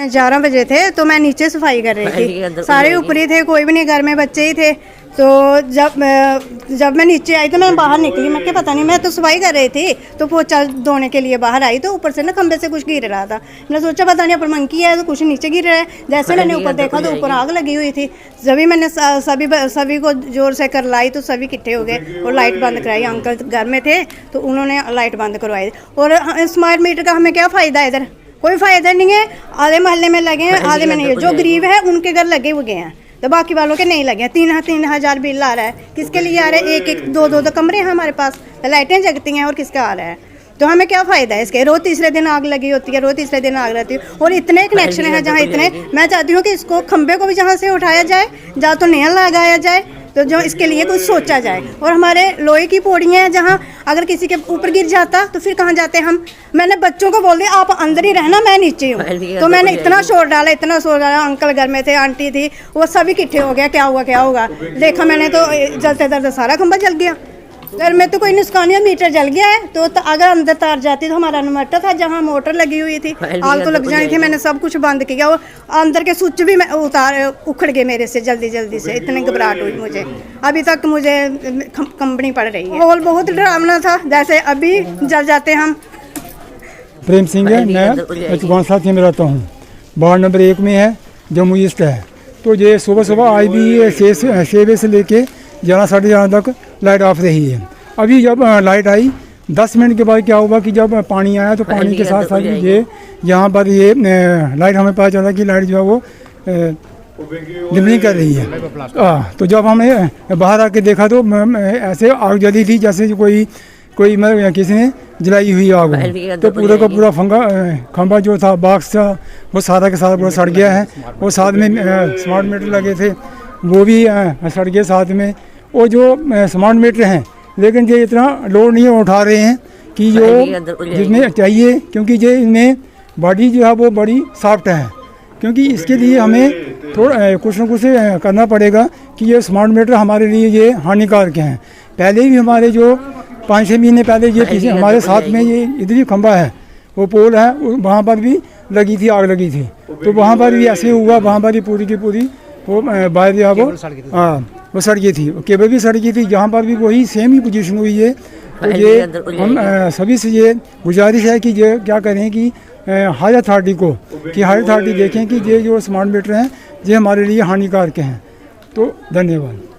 11 बजे थे तो मैं नीचे सफाई कर रही थी, सारे ऊपरी थे, कोई भी नहीं घर में, बच्चे ही थे। तो जब मैं नीचे आई तो मैं बाहर निकली, मैं क्या पता नहीं, मैं तो सफाई कर रही थी तो पोछा धोने के लिए बाहर आई तो ऊपर से ना खंबे से कुछ गिर रहा था। मैंने सोचा पता नहीं ऊपर मंकी है तो कुछ नीचे गिर रहा है। जैसे मैंने ऊपर देखा तो ऊपर आग लगी हुई थी। जब मैंने सभी को जोर से कर लाई तो सभी इकट्ठे हो गए और लाइट बंद कराई। अंकल घर में थे तो उन्होंने लाइट बंद करवाई। और स्मार्ट मीटर का हमें क्या फ़ायदा है, इधर कोई फ़ायदा नहीं है। आधे मोहल्ले में लगे हैं, आधे में नहीं है। जो गरीब है उनके घर लगे हुए हैं तो बाकी वालों के नहीं लगे। 3,000 बिल आ रहा है, किसके लिए आ रहा है? एक दो कमरे हैं हमारे पास, तो लाइटें जगती हैं और किसका आ रहा है? तो हमें क्या फ़ायदा है इसके? रोज़ तीसरे दिन आग लगी होती है, रोज़ तीसरे दिन आग रहती है। और इतने कनेक्शन हैं जहाँ इतने, मैं चाहती हूँ कि इसको खंबे को भी जहाँ से उठाया जाए, जहाँ तो नया लगाया जाए, तो जो इसके लिए कुछ सोचा जाए। और हमारे लोहे की पौड़ियाँ हैं जहाँ अगर किसी के ऊपर गिर जाता तो फिर कहाँ जाते हम? मैंने बच्चों को बोल दिया आप अंदर ही रहना, मैं नीचे हूँ। तो मैंने इतना शोर डाला, इतना शोर डाला। अंकल घर में थे, आंटी थी, वो सभी इकट्ठे हो गया, क्या हुआ क्या होगा। देखा मैंने तो जलते जलते सारा खंबा जल गया। घर में तो कोई नुकसान है, मीटर जल गया है। तो अगर अंदर तार जाती तो हमारा इन्वर्टर था जहाँ मोटर लगी हुई थी, आग तो लग जानी थी। मैंने सब कुछ बंद किया और अंदर के स्विच भी मैं उखड़ गए मेरे से जल्दी से। इतनी घबराहट हुई मुझे, अभी तक मुझे कंपनी पड़ रही है। माहौल बहुत डरावना था, जैसे अभी जल जाते हम। प्रेम सिंह है, मैं चौहान साथ में रहता हूँ, वार्ड नंबर 1 में है, जम्मू ईस्ट है। तो ये सुबह आई भी 6 बजे से लेके 11 साढ़े 11 तक लाइट ऑफ रही है। अभी जब लाइट आई 10 मिनट के बाद क्या हुआ कि जब पानी आया तो पानी के साथ साथ ये यहाँ पर ये लाइट हमें पता चला कि लाइट जो है वो डिमिंग कर रही है। तो जब हमें बाहर आके देखा तो ऐसे आग जली थी जैसे कोई किसी ने जलाई हुई आग हो। तो पूरे का पूरा खंभा जो था, बॉक्स था, वो सारा के सारा पूरा सड़ गया है। और साथ में स्मार्ट मीटर लगे थे वो भी सड़ गए साथ में। और जो स्मार्ट मीटर हैं लेकिन ये इतना लोड नहीं उठा रहे हैं कि जो जिसमें चाहिए, क्योंकि ये इनमें बॉडी जो है वो बड़ी सॉफ्ट है। क्योंकि इसके लिए हमें थोड़ा कुछ न कुछ करना पड़ेगा कि ये स्मार्ट मीटर हमारे लिए ये हानिकारक हैं। पहले भी हमारे जो 5-6 महीने पहले ये पीछे हमारे साथ में ये इधर ही खंभा है, वो पोल है, वहाँ पर भी लगी थी, आग लगी थी। तो वहाँ पर भी ऐसे हुआ, वहाँ पर भी पूरी की पूरी वो बाहर जो वो सड़ गई थी, केबल भी सड़ गई थी। जहाँ पर भी वही सेम ही पोजीशन हुई है। तो ये हम सभी से ये गुजारिश है कि ये क्या करें कि हायर अथॉरिटी को कि हायर अथॉरिटी देखें कि ये जो स्मार्ट मीटर हैं ये हमारे लिए हानिकारक हैं। तो धन्यवाद।